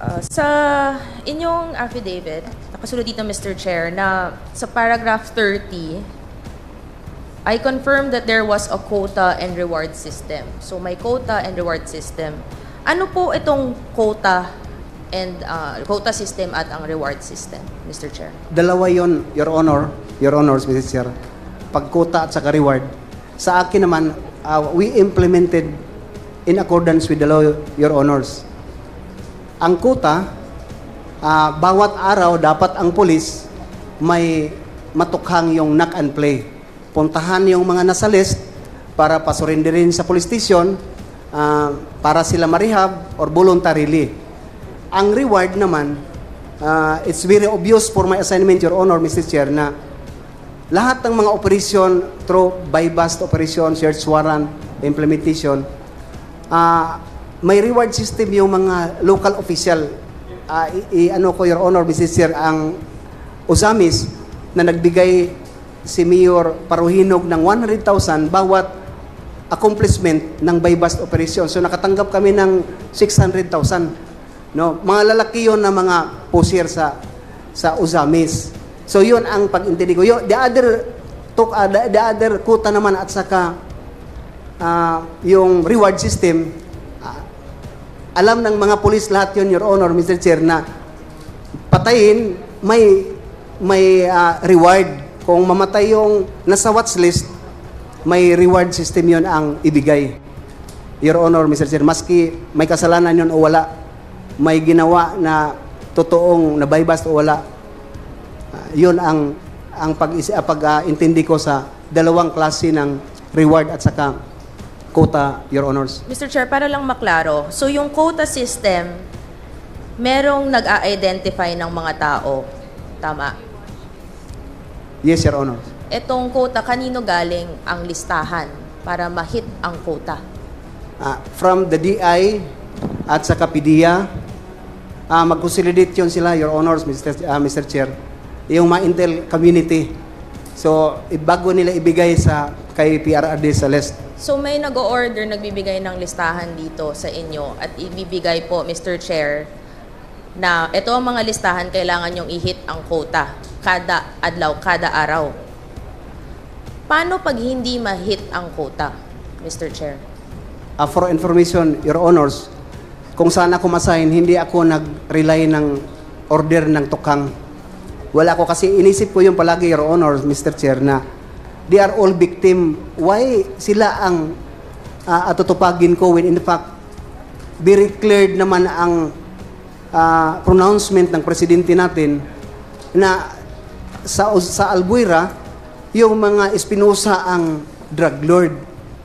Sa inyong affidavit, nakasulot dito Mr. Chair na sa paragraph 30, I confirm that there was a quota and reward system. So may quota and reward system. Ano po itong quota and quota system at ang reward system, Mr. Chair? Dalawa yon, Your Honor, Your Honors, Mr. Chair. Pag quota at saka reward. Sa akin naman, we implemented in accordance with the law, Your Honors. Ang quota, bawat araw dapat ang pulis may matukhang yung knock and play. Puntahan yung mga nasa list para pasurindirin sa police station para sila marehab or voluntarily. Ang reward naman, it's very obvious for my assignment, Your Honor, Mr. Chair, na lahat ng mga operation through buy-bust operation, search warrant, implementation, may reward system yung mga local official. Ano ko, Your Honor, Mr. Chair, ang Usamis na nagbigay si Mayor Paruhinog ng 100,000 bawat accomplishment ng buy-bust operation. So nakatanggap kami ng 600,000. No, mga lalaki yon na mga pusher sa Usamis. So yun ang pag-intindi ko. The other quota naman at saka yung reward system, alam ng mga pulis lahat yun, Your Honor, Mr. Chair, na patayin, may reward. Kung mamatay yung nasa watch list, may reward system yun ang ibigay. Your Honor, Mr. Chair, maski may kasalanan yun o wala, may ginawa na totoong na buy-bust o wala, yun ang pag-intindi ko sa dalawang klase ng reward at saka quota, Your Honors. Mr. Chair, para lang maklaro, so yung quota system, merong nag-a-identify ng mga tao. Tama? Yes, Your Honor. Etong quota, kanino galing ang listahan para ma-hit ang quota? From the DI at sa PDEA, mag-consolidate yun sila, Your Honors, Mr. Chair, yung mga intel community. So, bago nila ibigay kay PRRD sa list. So, may nag-o-order, nagbibigay ng listahan dito sa inyo at ibibigay po, Mr. Chair, na ito ang mga listahan, kailangan nyong i-hit ang quota kada adlaw, kada araw. Paano pag hindi ma-hit ang quota, Mr. Chair? For information, Your Honors, kung saan ako masign, hindi ako nag-rely ng order ng tukhang. Wala ko kasi inisip ko yung palagi, Your Honors, Mr. Chair, na they are all victim. Why sila ang atutupagin ko when in fact very clear naman ang pronouncement ng presidente natin na sa Albuera yung mga Espinosa ang drug lord.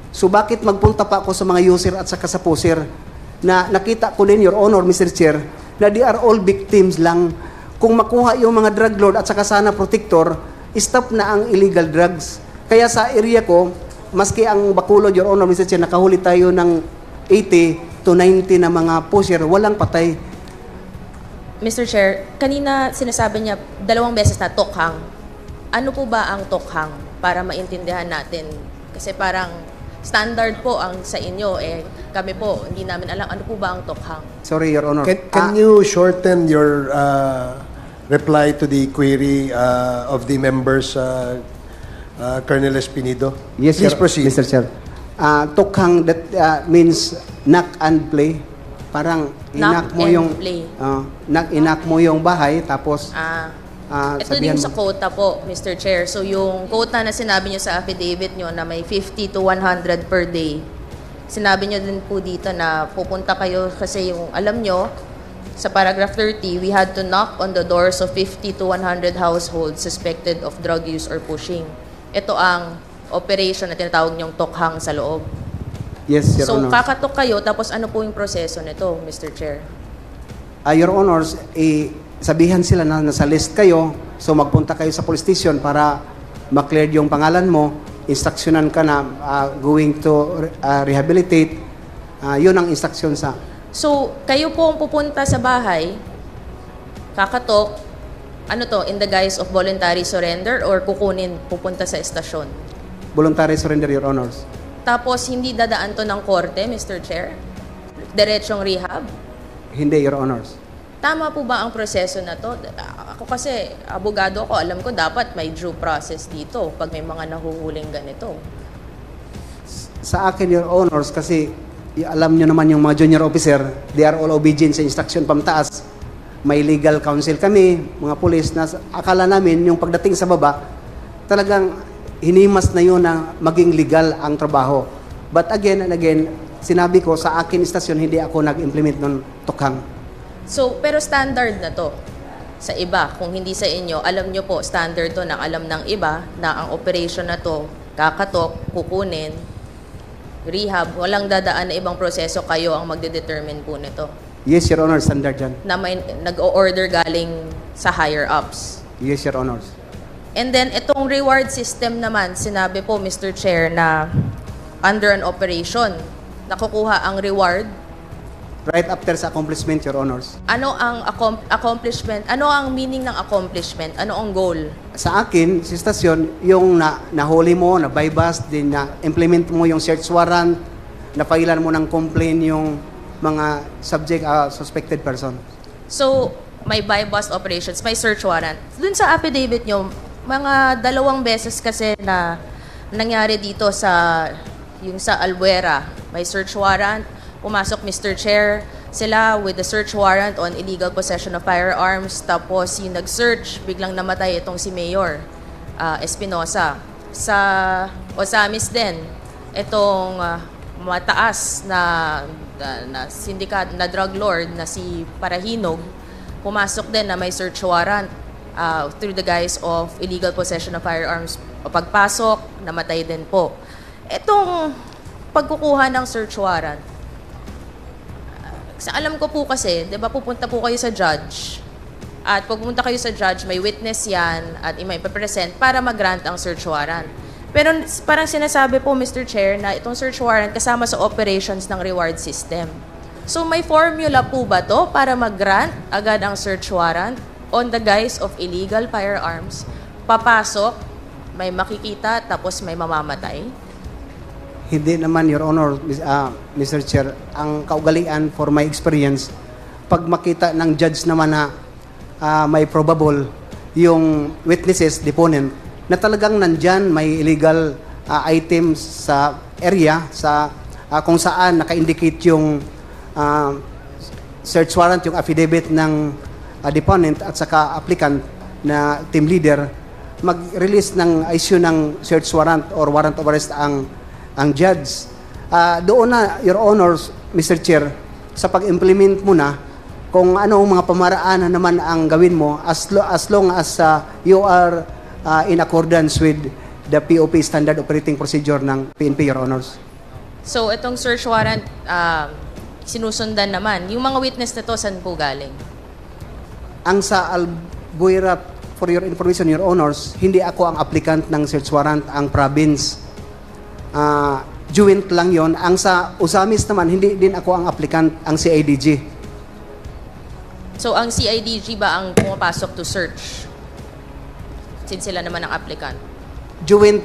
So bakit magpunta pa ako sa mga user at saka sa poser na nakita ko din, Your Honor, Mr. Chair, na they are all victims lang. Kung makuha yung mga drug lord at saka sana protector, stop na ang illegal drugs. Kaya sa area ko, maski ang Bacolod, Your Honor, Mr. Chair, nakahuli tayo ng 80 to 90 na mga pusher, walang patay. Mr. Chair, kanina sinasabi niya 2 beses na tokhang. Ano po ba ang tokhang para maintindihan natin? Kasi parang standard po ang sa inyo, kami po, hindi namin alam ano po ba ang tokhang. Sorry, Your Honor. Can you shorten your reply to the query of the members, Colonel Espinido? Yes, please proceed. Mr. Chair. Tokhang, that means knock and play. Parang inak mo yung inak mo yung bahay tapos ito din sa quota po, Mr. Chair. So yung quota na sinabi niyo sa affidavit niyo na may 50 to 100 per day. Sinabi niyo din po dito na pupunta kayo kasi yung alam niyo sa paragraph 30, we had to knock on the doors of 50 to 100 households suspected of drug use or pushing. Ito ang operation na tinatawag niyong tokhang sa loob. Yes, Your Honor. So, kakatok kayo, tapos ano po yung proseso nito, Mr. Chair? Your Honors, sabihan sila na nasa list kayo, so magpunta kayo sa police station para ma-clear yung pangalan mo, instructionan ka na going to rehabilitate. Yun ang instruction sa... So, kayo po ang pupunta sa bahay, kakatok, ano to, in the guise of voluntary surrender or kukunin, pupunta sa estasyon? Voluntary surrender, Your Honors. Tapos, hindi dadaan to ng korte, Mr. Chair? Diretsong rehab? Hindi, Your Honors. Tama po ba ang proseso na to? Ako kasi, abogado ako, alam ko dapat may due process dito pag may mga nahuhuling ganito. Sa akin, Your Honors, kasi alam nyo naman yung mga junior officer, they are all obedient sa instruction pamtaas. May legal counsel kami, mga pulis, na akala namin yung pagdating sa baba, talagang hinimas na yun na maging legal ang trabaho. But again and again, sinabi ko sa akin istasyon, hindi ako nag-implement ng tukhang. So, pero standard na to sa iba. Kung hindi sa inyo, alam nyo po, standard to ng alam ng iba na ang operation na to, kakatok, kukunin, rehab, walang dadaan na ibang proseso, kayo ang magde-determine po nito. Yes, Your Honor, standard yan. Na may nag-o-order galing sa higher-ups. Yes, Your Honors. And then, itong reward system naman, sinabi po, Mr. Chair, na under an operation, nakukuha ang reward. Right after sa accomplishment, Your Honors. Ano ang accomplishment? Ano ang meaning ng accomplishment? Ano ang goal? Sa akin, sa istasyon, yung nahuli mo, na-bypass, din na-implement mo yung search warrant, na-filean mo ng complaint yung mga suspected person. So, may bypass operations, may search warrant. Dun sa affidavit nyo, mga 2 beses kasi na nangyari dito sa yung sa Albuera, may search warrant. Pumasok, Mr. Chair, sila with the search warrant on illegal possession of firearms. Tapos yung nag-search, biglang namatay itong si Mayor Espinosa. Sa Osamis din, itong mataas na sindikat na drug lord na si Parahinog, pumasok din na may search warrant through the guise of illegal possession of firearms. O pagpasok, namatay din po. Itong pagkukuha ng search warrant, sa alam ko po kasi, 'di ba, pupunta po kayo sa judge. At pag pumunta kayo sa judge, may witness 'yan at may ipapresent para mag-grant ang search warrant. Pero parang sinasabi po, Mr. Chair, na itong search warrant kasama sa operations ng reward system. So may formula po ba to para mag-grant agad ang search warrant on the guise of illegal firearms? Papasok, may makikita, tapos may mamamatay? Hindi naman, Your Honor, Mr. Chair. Ang kaugalian, for my experience, pag makita ng judge naman na may probable yung witnesses, deponent, na talagang nandyan may illegal items sa area, sa kung saan naka-indicate yung search warrant, yung affidavit ng deponent at saka applicant na team leader, mag-release ng issue ng search warrant or warrant of arrest ang judge. Doon na, Your Honors, Mr. Chair, sa pag-implement mo na, kung ano mga pamaraan na naman ang gawin mo, as long as you are in accordance with the POP Standard Operating Procedure ng PNP, Your Honors. So, itong search warrant, sinusundan naman. Yung mga witness na to, saan po galing? Ang sa Albuera, for your information, Your Honors, hindi ako ang applicant ng search warrant, ang province. Joint lang yon. Ang sa Osamis naman, hindi din ako ang applicant, ang CIDG. So, ang CIDG ba ang pumapasok to search? Since sila naman ang applicant. Joint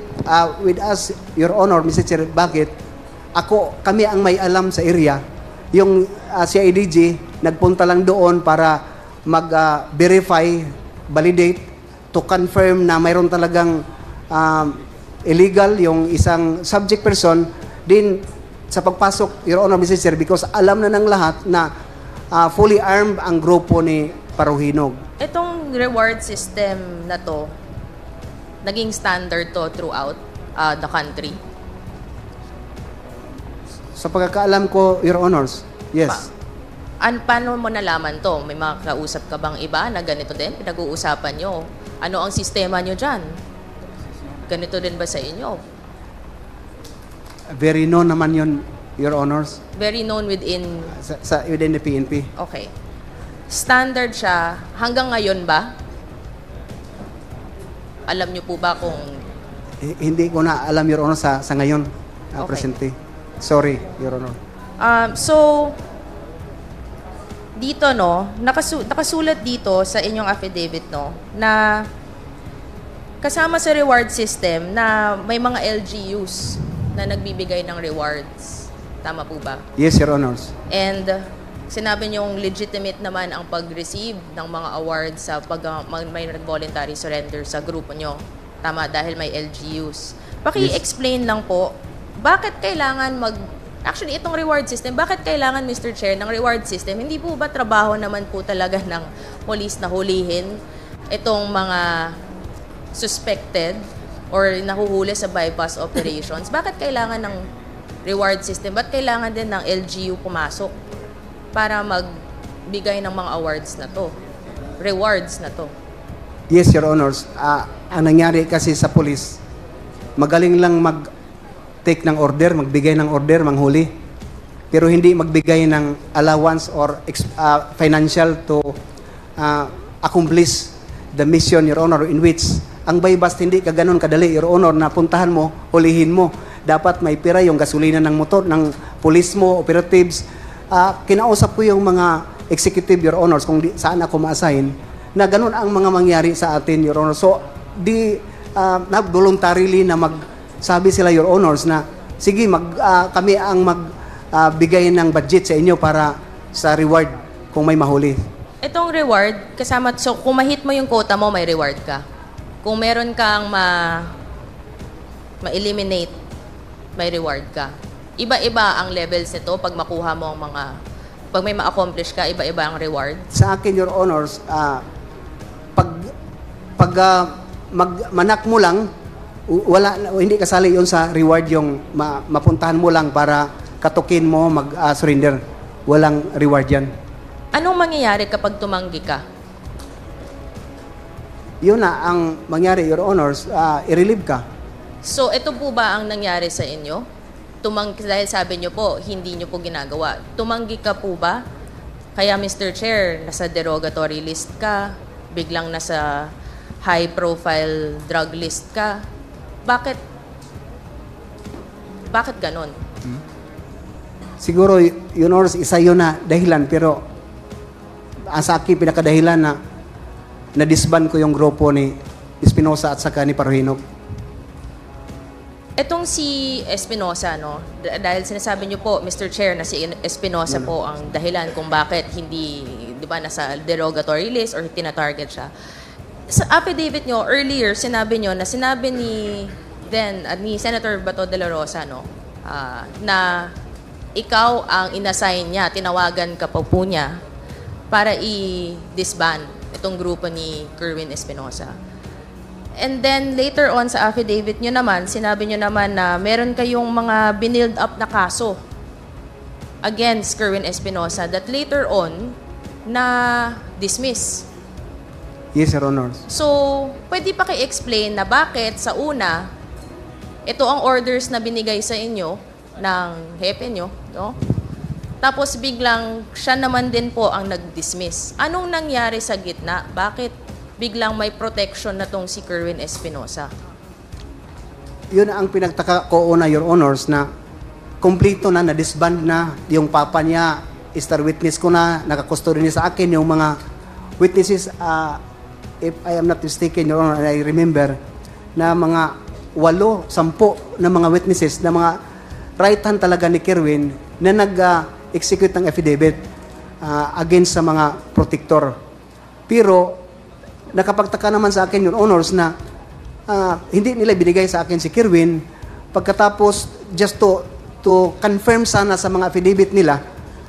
with us, Your Honor, Mr. Chair, bakit? Kami ang may alam sa area. Yung CIDG, nagpunta lang doon para mag-verify, validate, to confirm na mayroon talagang illegal yung isang subject person. Din sa pagpasok, Your Honor, Mr. Chair, because alam na ng lahat na fully armed ang grupo ni Parahinog. Itong reward system na to, naging standard to throughout the country? Sa pagkakaalam ko, Your Honors, yes. Paano mo nalaman to? May mga kausap ka bang iba na ganito din? Pinag-uusapan nyo? Ano ang sistema nyo dyan? Ganito din ba sa inyo? Very known naman yun, Your Honors. Very known within... Within the PNP. Okay. Standard siya. Hanggang ngayon ba? Alam nyo po ba kung... Hindi ko na alam, Your Honor, sa ngayon. Okay. Presente. Sorry, Your Honor. So, dito, no, nakasulat dito sa inyong affidavit, no, na kasama sa reward system na may mga LGUs na nagbibigay ng rewards. Tama po ba? Yes, Your Honors. And sinabi niyong legitimate naman ang pag-receive ng mga awards sa may voluntary surrender sa grupo niyo. Tama, dahil may LGUs. Paki-explain lang po, bakit kailangan actually, itong reward system, bakit kailangan, Mr. Chair, ng reward system? Hindi po ba trabaho naman po talaga ng police na hulihin itong mga suspected or nahuhuli sa bypass operations? Bakit kailangan ng reward system? Ba't kailangan din ng LGU pumasok para magbigay ng mga awards na to? Rewards na to? Yes, Your Honors. Ang nangyari kasi sa police, magaling lang take ng order, magbigay ng order, manghuli. Pero hindi magbigay ng allowance or financial to accomplish the mission, Your Honor, in which ang bypass hindi ka ganun kadali, Your Honor, na puntahan mo, hulihin mo. Dapat may pira yung gasolina ng motor, ng police mo, operatives. Kinausap ko yung mga executive, Your Honors, kung saan ako ma-assign, na ganun ang mga mangyari sa atin, Your Honor. So, voluntarily na sabi sila, Your Honors, na sige, kami ang magbigay ng budget sa inyo para sa reward kung may mahuli. Itong reward, so kung ma-hit mo yung quota mo, may reward ka. Kung meron kang ma-eliminate, may reward ka. Iba-iba ang levels nito pag makuha mo ang pag may ma-accomplish ka, iba-iba ang reward. Sa akin, Your Honors, manak mo lang, hindi kasali yun sa reward yung mapuntahan mo lang para katukin mo, mag-surrender. Walang reward yan. Anong mangyayari kapag tumanggi ka? Yun na ang mangyari, Your Honors, i-relieve ka. So, ito po ba ang nangyari sa inyo? Dahil sabi nyo po, hindi nyo po ginagawa. Tumanggi ka po ba? Kaya, Mr. Chair, nasa derogatory list ka, biglang nasa high-profile drug list ka. Bakit ganon? Siguro, Your Honors, isa yun na dahilan, pero sa akin, pinakadahilan na na-disband ko yung grupo ni Espinosa at saka ni Paruhinok. Etong si Espinosa, no? Dahil sinasabi niyo po, Mr. Chair, na si Espinosa po ang dahilan kung bakit hindi, di ba, nasa derogatory list or tinatarget siya. Sa affidavit niyo, earlier, sinabi niyo na sinabi ni Senator Bato de la Rosa, no? Na ikaw ang inassign niya, tinawagan ka po niya para i-disband itong grupo ni Kerwin Espinosa. And then later on sa affidavit nyo naman, sinabi nyo naman na meron kayong mga binild up na kaso against Kerwin Espinosa that later on na dismiss. Yes, Your Honors. So, pwede pa i-explain na bakit sa una, ito ang orders na binigay sa inyo ng hepe nyo, no? Tapos biglang siya naman din po ang nag-dismiss. Anong nangyari sa gitna? Bakit biglang may protection na tong si Kerwin Espinosa? Yun ang pinagtaka ko una, Your Honors, na kompleto na-disband na yung papa niya, star witness ko na, nakakustody niya sa akin yung mga witnesses, if I am not mistaken, Your Honor, and I remember, na mga 8-10 na mga witnesses, na mga right hand talaga ni Kerwin, na nag-execute ng affidavit against sa mga protector. Pero, nakapagtaka naman sa akin, Your Honors, na hindi nila binigay sa akin si Kerwin. Pagkatapos, just to confirm sana sa mga affidavit nila,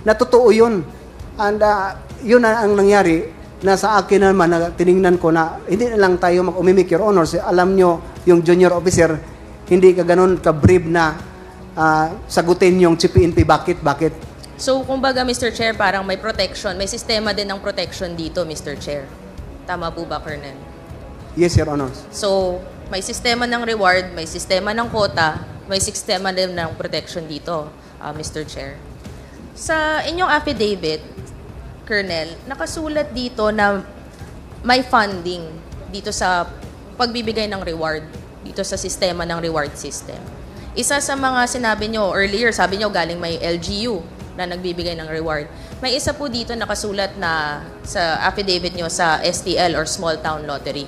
na totoo yun. And yun na ang nangyari, na sa akin naman, na tiningnan ko na, hindi na lang tayo mag-umimik, Your Honors. Alam nyo, yung junior officer, hindi ka ganun ka-brave na sagutin yung CPNP. Bakit? So, kumbaga, Mr. Chair, parang may protection, may sistema din ng protection dito, Mr. Chair. Tama po ba, Colonel? Yes, Your Honors. So, may sistema ng reward, may sistema ng quota, may sistema din ng protection dito, Mr. Chair. Sa inyong affidavit, Colonel, nakasulat dito na may funding dito sa pagbibigay ng reward, dito sa sistema ng reward system. Isa sa mga sinabi nyo earlier, sabi nyo galing may LGU na nagbibigay ng reward. May isa po dito nakasulat na sa affidavit nyo sa STL or Small Town Lottery.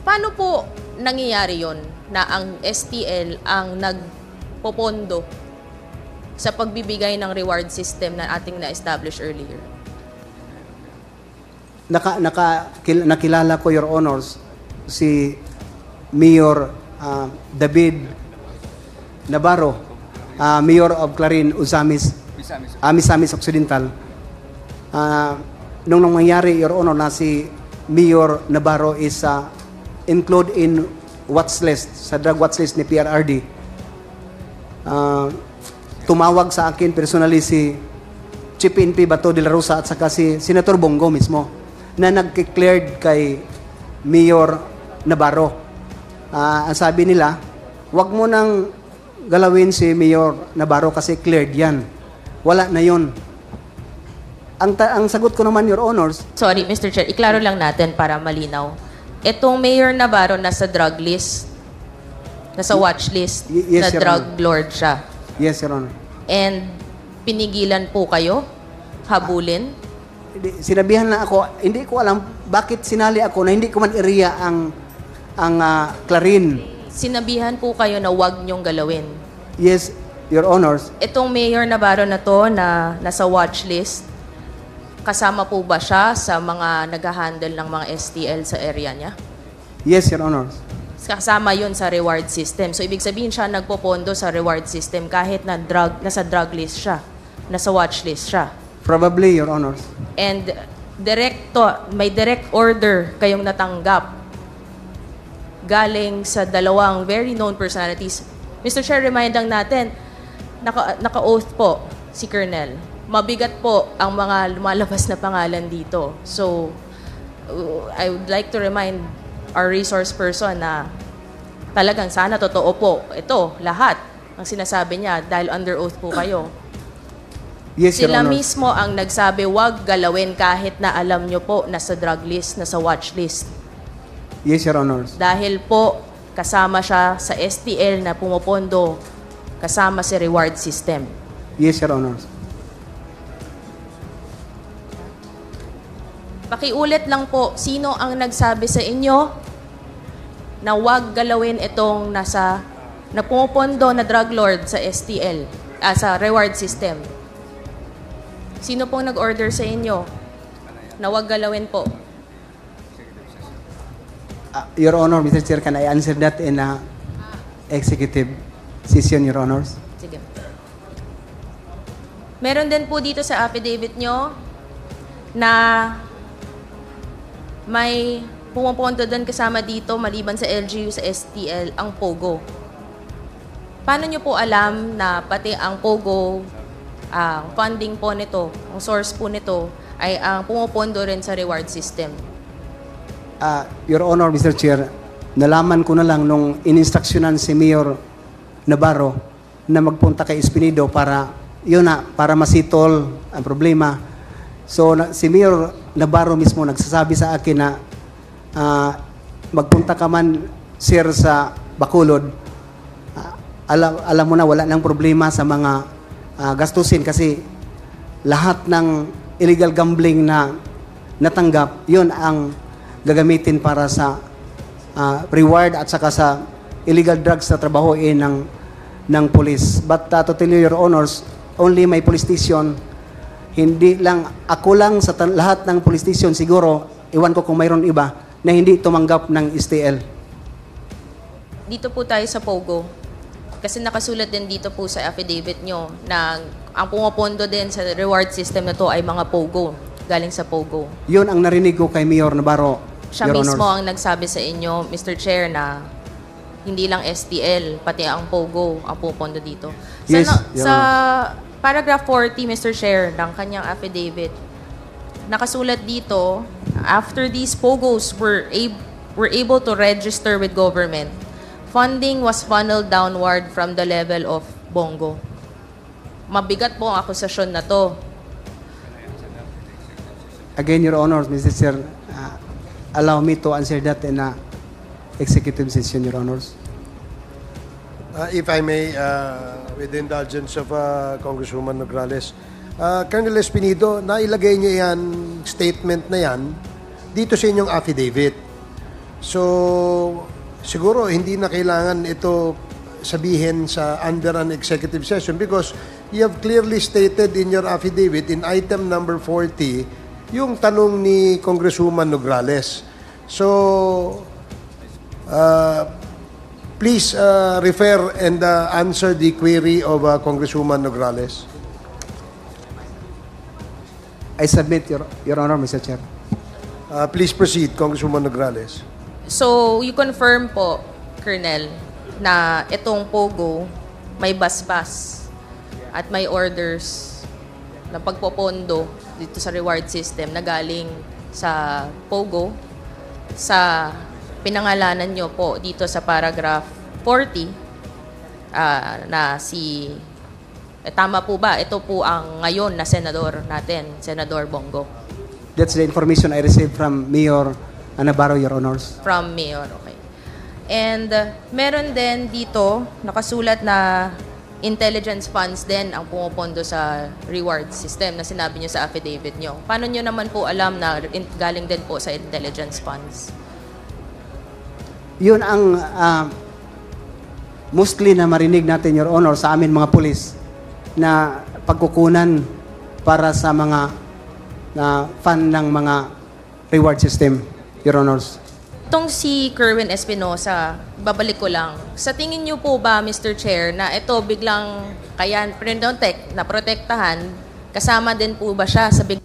Paano po nangyayari yon na ang STL ang nagpopondo sa pagbibigay ng reward system na ating na-establish earlier? Nakilala ko, Your Honors, si Mayor David Navarro, Mayor of Clarin, Misamis Occidental. Nung nangyari, Your Honor, na si Mayor Navarro is included in watch list, sa drug watch list ni PRRD. Tumawag sa akin personally si Chief PNP Bato de la Rosa at saka si Senator Bongo mismo na nag-cleared kay Mayor Navarro. Ang sabi nila, wag mo nang galawin si Mayor Navarro kasi cleared yan. Wala na yun. Ang sagot ko naman, Your Honors, Sorry, Mr. Chair, iklaro lang natin para malinaw. Itong Mayor Navarro nasa drug list, nasa watch list, Yes, na Your drug Honor. lord siya. yes, Your Honor. And pinigilan po kayo? Habulin? Sinabihan na ako, hindi ko alam bakit sinali ako na hindi ko man area ang Clarin. Sinabihan po kayo na wag niyong galawin. Yes, Your Honors. Itong Mayor Navarro na to na nasa watch list, kasama po ba siya sa mga nag-handle ng mga STL sa area niya? Yes, Your Honors. Kasama yun sa reward system. So, ibig sabihin siya nagpopondo sa reward system kahit na nasa drug list siya, nasa watch list siya. Probably, Your Honors. And may direct order kayong natanggap galing sa dalawang very known personalities. Mr. Chair, remind lang natin, naka-oath po si Colonel. Mabigat po ang mga lumalabas na pangalan dito. So, I would like to remind our resource person na talagang sana totoo po. Ito, lahat ang sinasabi niya dahil under oath po kayo. Yes, Your Sila Honors. mismo ang nagsabi, wag galawin kahit na alam nyo po nasa drug list, nasa watch list. Yes, Your Honors. Dahil po, kasama siya sa STL na pumopondo, kasama si reward system. Yes, Your Honors. Pakiulit lang po, sino ang nagsabi sa inyo na wag galawin itong na pumopondo na drug lord sa STL, sa reward system? Sino pong nag-order sa inyo na wag galawin po? Your Honor, Mr. Chair, can I answer that in a executive session, Your Honors? Sige. Meron din po dito sa affidavit nyo na may pumapunto doon kasama dito maliban sa LGU sa STL ang POGO. Paano nyo po alam na pati ang POGO, ang funding po nito, ang source po nito ay ang pumupondo rin sa reward system? Your Honor, Mr. Chair, nalaman ko na lang nung ininstruksyonan si Mayor Navarro na magpunta kay Espinido para masitol ang problema. So, si Mayor Navarro mismo nagsasabi sa akin na magpunta ka man, sir, sa Bacolod. Alam mo na, wala nang problema sa mga gastusin kasi lahat ng illegal gambling na natanggap, yun ang gagamitin para sa reward at saka sa illegal drugs na trabahoin ng police. But to tell you, Your Honors, only my police station, hindi lang, ako lang sa lahat ng police station, siguro, iwan ko kung mayroon iba, na hindi tumanggap ng STL. Dito po tayo sa POGO. Kasi nakasulat din dito po sa affidavit nyo na ang pumapondo din sa reward system na to ay mga POGO, galing sa POGO. Yun ang narinig ko kay Mayor Navarro, Siya Your mismo Honors. ang nagsabi sa inyo, Mr. Chair, na hindi lang STL, pati ang POGO ang pupondo dito. Yes, Your sa paragraph 40, Mr. Chair, ng kanyang affidavit, nakasulat dito, after these POGOs were able to register with government, funding was funneled downward from the level of Bongo. Mabigat po ang akusasyon na to. Again, Your Honors, Mr. Chair, allow me to answer that in a executive session, Your Honors. If I may, with the indulgence of Congresswoman Nograles, Colonel Espinido, nailagay niyo yan, statement na yan, dito sa inyong affidavit. So, siguro hindi na kailangan ito sabihin sa under an executive session because you have clearly stated in your affidavit in item number 40 yung tanong ni Congresswoman Nograles. So, please refer and answer the query of Congresswoman Nograles. I submit, Your Honor, Mr. Chair. Please proceed, Congresswoman Nograles. So, you confirm po, Colonel, na itong POGO may basbas at may orders na pagpopondo dito sa reward system na galing sa POGO sa pinangalanan nyo po dito sa paragraph 40 na si tama po ba? Ito po ang ngayon na senador natin, Senador Bongo. That's the information I received from Mayor Navarro, Your Honors. From Mayor, okay. And meron din dito nakasulat na intelligence funds din ang pumupondo sa reward system na sinabi nyo sa affidavit nyo. Paano nyo naman po alam na galing din po sa intelligence funds? Yun ang mostly na marinig natin, Your Honor, sa amin mga pulis na pagkukunan para sa mga fund ng mga reward system, Your Honors. Itong si Kerwin Espinosa, babalik ko lang. Sa tingin niyo po ba, Mr. Chair, na ito biglang kaya na protektahan, kasama din po ba siya sa biglang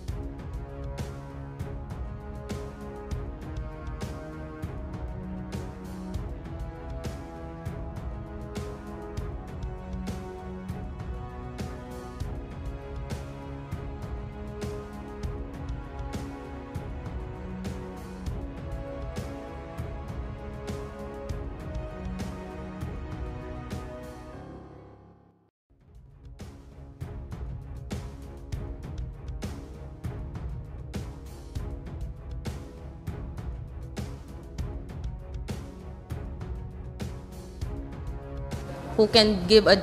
who can give a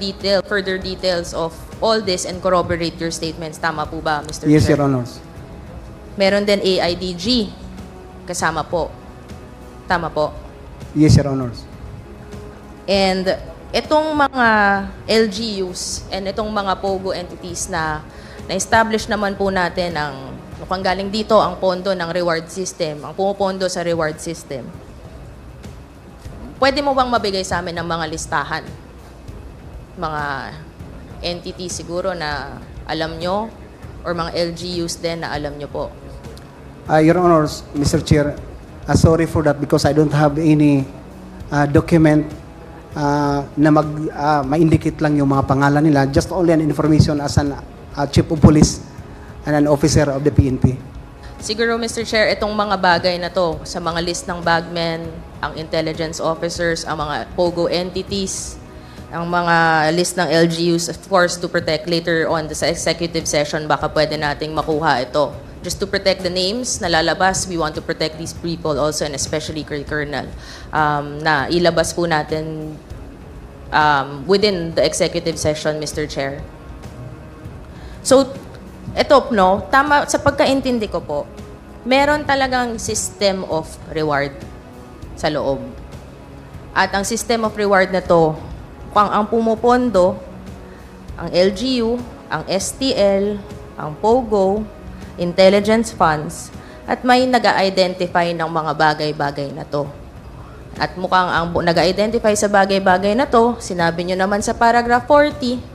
further details of all this and corroborate your statements. Tama po ba, Mr. Yes, Chair? Your Honors. Meron din AIDG. Kasama po. Tama po. Yes, Your Honors. And itong mga LGUs and itong mga POGO entities na na-establish naman po natin ang mukhang galing dito ang pondo ng reward system, ang pumupondo sa reward system. Pwede mo bang mabigay sa amin ng mga listahan? Mga entities siguro na alam nyo or mga LGUs din na alam nyo po? Your Honors, Mr. Chair, sorry for that because I don't have any document na ma-indicate lang yung mga pangalan nila. Just only an information as an chief of police and an officer of the PNP. Siguro, Mr. Chair, itong mga bagay na to sa mga list ng bagmen, ang intelligence officers, ang mga POGO entities, ang mga list ng LGUs, of course, to protect later on sa executive session, baka pwede nating makuha ito. Just to protect the names na lalabas, we want to protect these people also, and especially Colonel, na ilabas po natin within the executive session, Mr. Chair. So, ito, no, tama, sa pagkaintindi ko po, meron talagang system of reward sa loob. At ang system of reward na to, kung ang pumupondo, ang LGU, ang STL, ang POGO, intelligence funds, at may nag-identify ng mga bagay-bagay na to. At mukhang ang nag-identify sa bagay-bagay na to, sinabi nyo naman sa paragraph 40,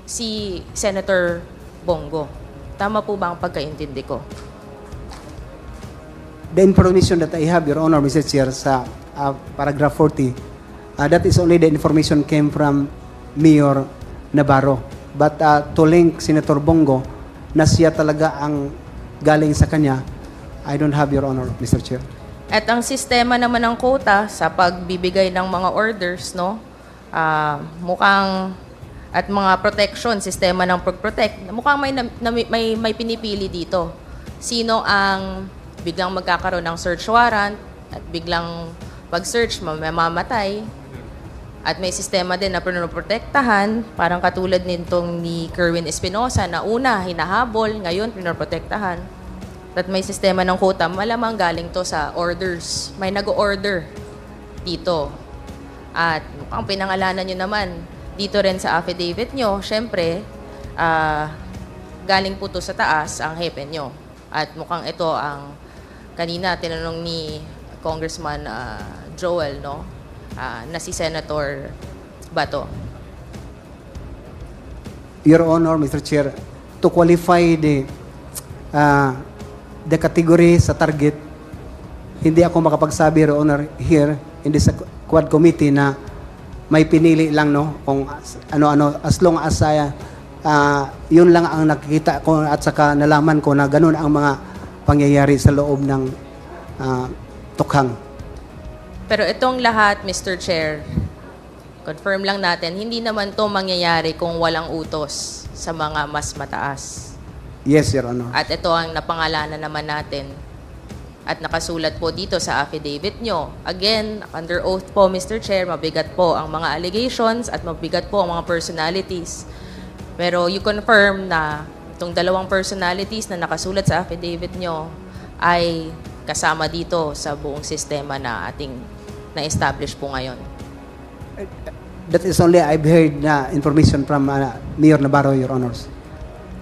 si Senator Bongo. Tama po ba ang pagkaintindi ko? The information that I have, Your Honor, Mr. Chair, sa paragraph 40, that is only the information came from Mayor Navarro. But to link Senator Bongo na siya talaga ang galing sa kanya, I don't have, Your Honor, Mr. Chair. At ang sistema naman ng quota sa pagbibigay ng mga orders, no? Mukhang at mga protection, sistema ng pag-protect, mukhang may pinipili dito. Sino ang biglang magkakaroon ng search warrant at biglang pag-search, mamamatay. At may sistema din na pinoprotektahan, parang katulad nitong ni Kerwin Espinosa na una, hinahabol, ngayon pinoprotektahan. At may sistema ng quota, malamang galing to sa orders. May nag-order dito. At mukhang pinangalanan nyo naman, dito rin sa affidavit nyo, syempre, galing po to sa taas ang hepe nyo. At mukhang ito ang kanina tinanong ni Congressman Joel, no? Na si Senator Bato. Your Honor, Mr. Chair, to qualify the category sa target, hindi ako makapagsabi, Your Honor, here in this Quad Committee na may pinili lang, no? Kung ano-ano, as long as yun lang ang nakikita ko at saka nalaman ko na ganun ang mga pangyayari sa loob ng tukhang. Pero itong lahat, Mr. Chair, confirm lang natin, hindi naman to mangyayari kung walang utos sa mga mas mataas. Yes, Your Honor. At ito ang napangalanan naman natin. At nakasulat po dito sa affidavit nyo. Again, under oath po, Mr. Chair, mabigat po ang mga allegations at mabigat po ang mga personalities. Pero you confirm na itong dalawang personalities na nakasulat sa affidavit nyo ay kasama dito sa buong sistema na ating na-establish po ngayon. That is only I've heard na information from Mayor Navarro, Your Honors.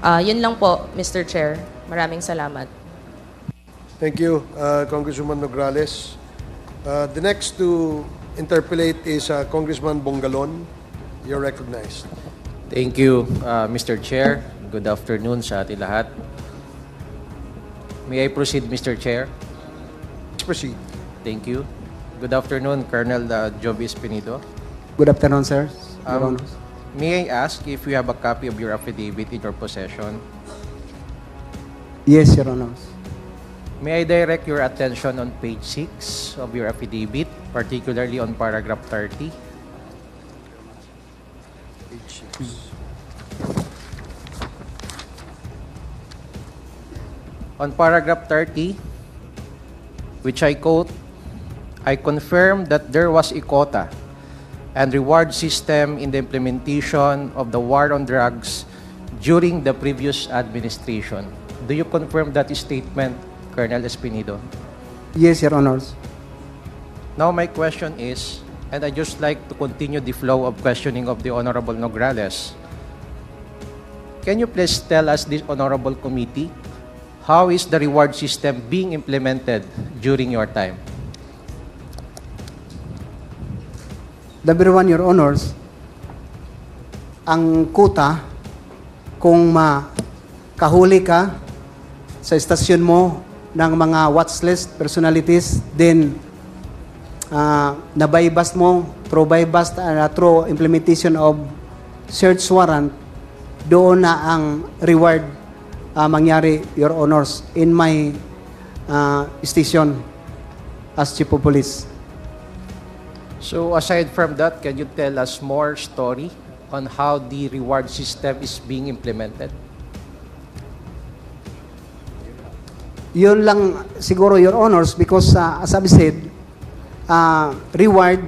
Yun lang po, Mr. Chair. Maraming salamat. Thank you, Congresswoman Nograles. The next to interpolate is Congressman Bongalon. You're recognized. Thank you, Mr. Chair. Good afternoon sa ating lahat. May I proceed, Mr. Chair? Please proceed. Thank you. Good afternoon, Colonel Joby Espinido. Good afternoon, sir. Your Honors. May I ask if you have a copy of your affidavit in your possession? Yes, Your Honors. May I direct your attention on page 6 of your affidavit, particularly on paragraph 30? Page 6. On paragraph 30, which I quote, I confirm that there was a quota and reward system in the implementation of the war on drugs during the previous administration. Do you confirm that statement, Colonel Espinido? Yes, Your Honors. Now my question is, and I just like to continue the flow of questioning of the Honorable Nograles. Can you please tell us, this Honorable Committee, how is the reward system being implemented during your time? Number one, Your Honors, ang kuta, kung makahuli ka sa estasyon mo ng mga watchlist personalities, then nabaybas mo through through implementation of search warrant, doon na ang reward mangyari, Your Honors, in my station as Chief of Police. So aside from that, can you tell us more story on how the reward system is being implemented? Yun lang siguro, Your Honors, because as I've said, reward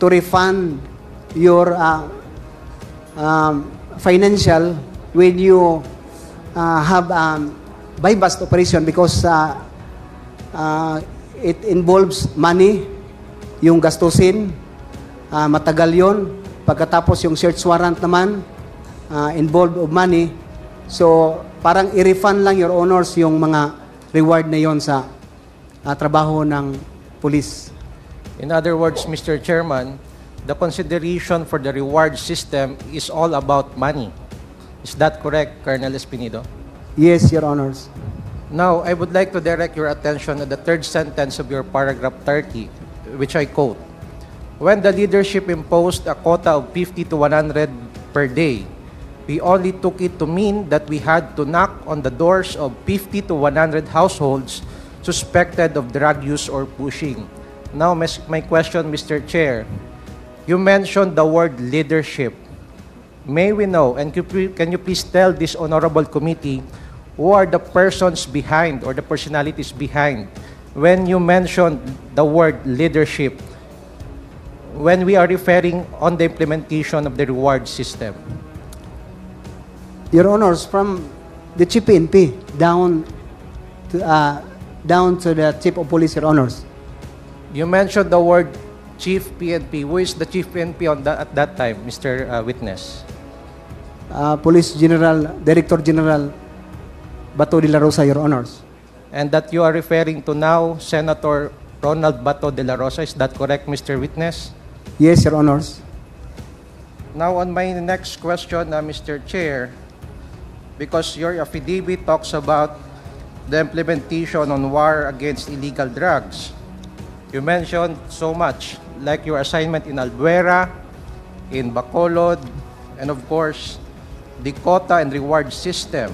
to refund your financial when you have buy-bust operation, because it involves money, yung gastusin, matagal yon. Pagkatapos yung search warrant naman, involved of money. So, parang i-refund lang, Your Honors, yung mga reward na yon sa trabaho ng police. In other words, Mr. Chairman, the consideration for the reward system is all about money. Is that correct, Colonel Espinido? Yes, Your Honors. Now, I would like to direct your attention to the third sentence of your paragraph 30, which I quote, when the leadership imposed a quota of 50 to 100 per day, we only took it to mean that we had to knock on the doors of 50 to 100 households suspected of drug use or pushing. Now, my question, Mr. Chair, you mentioned the word leadership. May we know, and can you please tell this honorable committee who are the persons behind or the personalities behind when you mentioned the word leadership when we are referring on the implementation of the reward system? Your Honors, from the Chief PNP down to the Chief of Police, Your Honors. You mentioned the word Chief PNP. Who is the Chief PNP at that time, Mr. Witness? Police General, Director General Bato de la Rosa, Your Honors. And that you are referring to now, Senator Ronald Bato de la Rosa. Is that correct, Mr. Witness? Yes, Your Honors. Now, on my next question, Mr. Chair, because your affidavit talks about the implementation on war against illegal drugs, you mentioned so much, like your assignment in Albuera, in Bacolod, and of course, the quota and reward system.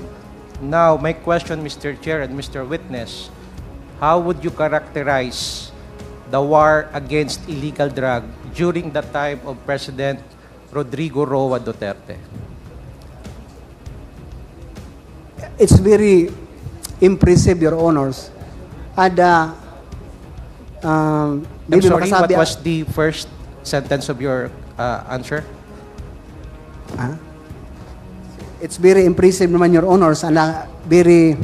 Now, my question, Mr. Chair and Mr. Witness, how would you characterize the war against illegal drug during the time of President Rodrigo Roa Duterte? It's very impressive, Your Honors. And I'm maybe sorry, what makasabi- was the first sentence of your answer? It's very impressive naman, Your Honors, and very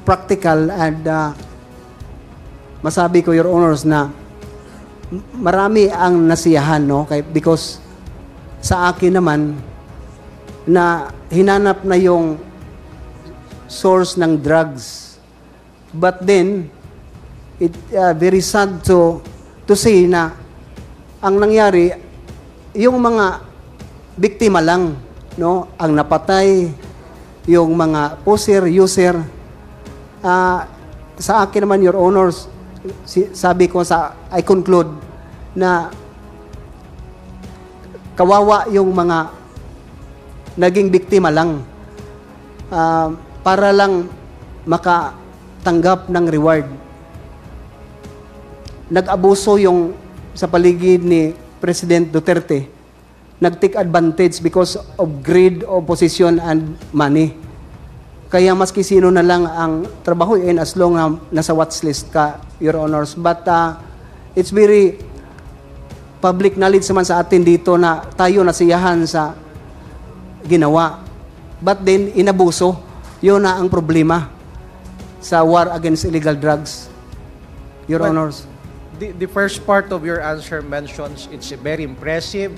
practical, and masabi ko, Your Honors, na marami ang nasiyahan, no? Because sa akin naman, na hinanap na yung source ng drugs. But then, it very sad to say na ang nangyari, yung mga biktima lang, no, ang napatay, yung mga poser, user. Sa akin naman, Your Honors, sabi ko I conclude na kawawa yung mga naging biktima lang para lang makatanggap ng reward. Nag-abuso yung sa paligid ni President Duterte. Nag-take advantage because of greed of position and money. Kaya maski sino na lang ang trabahuin as long na nasa watchlist ka, Your Honors. But it's very public knowledge naman sa atin dito na tayo nasiyahan sa ginawa. But then, inabuso. Yun na ang problema sa war against illegal drugs, Your Honors. The first part of your answer mentions it's very impressive,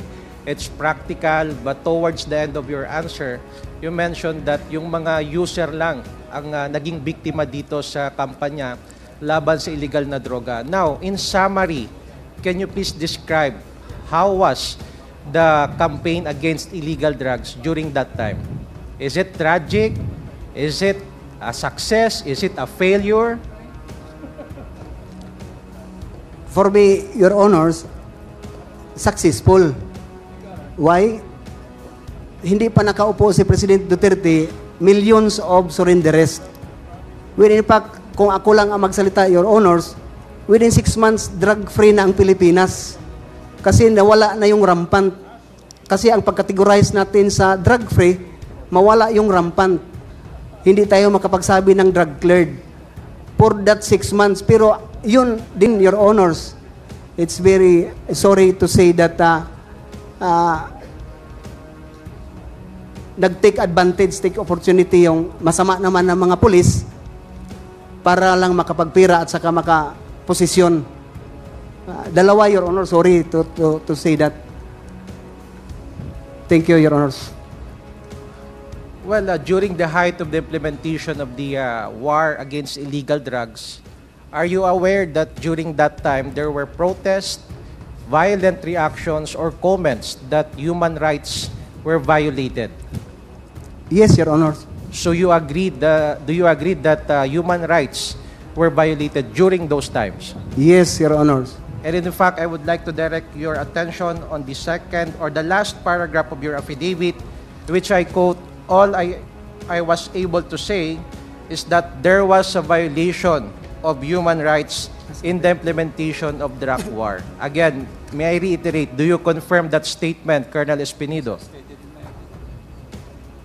it's practical, but towards the end of your answer, you mentioned that yung mga user lang ang naging biktima dito sa kampanya laban sa illegal na droga. Now, in summary, can you please describe how was the campaign against illegal drugs during that time? Is it tragic? Is it a success? Is it a failure? For me, Your Honors, successful. Why? Hindi pa nakaupo si President Duterte, millions of surrenderers. When in fact, kung ako lang ang magsalita, Your Honors, within 6 months, drug-free na ang Pilipinas. Kasi nawala na yung rampant. Kasi ang pagkategorize natin sa drug-free, mawala yung rampant. Hindi tayo makapagsabi ng drug-cleared. For that 6 months. Pero yun din, Your Honors, it's very sorry to say that nag-take advantage, take opportunity yung masama naman ng mga pulis para lang makapagpira at saka makaposisyon. Dalawa, Your Honor, sorry to say that. Thank you, Your Honors. Well, during the height of the implementation of the war against illegal drugs, are you aware that during that time there were protests, violent reactions, or comments that human rights were violated? Yes, Your Honors. So you agreed? Do you agree that human rights were violated during those times? Yes, Your Honors. And in fact, I would like to direct your attention on the second or the last paragraph of your affidavit, which I quote, all I was able to say is that there was a violation of human rights in the implementation of drug war. Again, may I reiterate, do you confirm that statement, Colonel Espinido?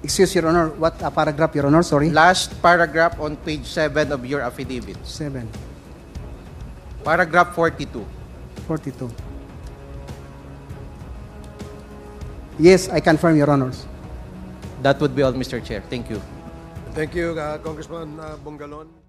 Excuse, Your Honor, what paragraph, Your Honor? Sorry. Last paragraph on page 7 of your affidavit. 7, Paragraph 42. 42. Yes, I confirm, Your Honors. That would be all, Mr. Chair. Thank you. Thank you, Congressman Bongalon.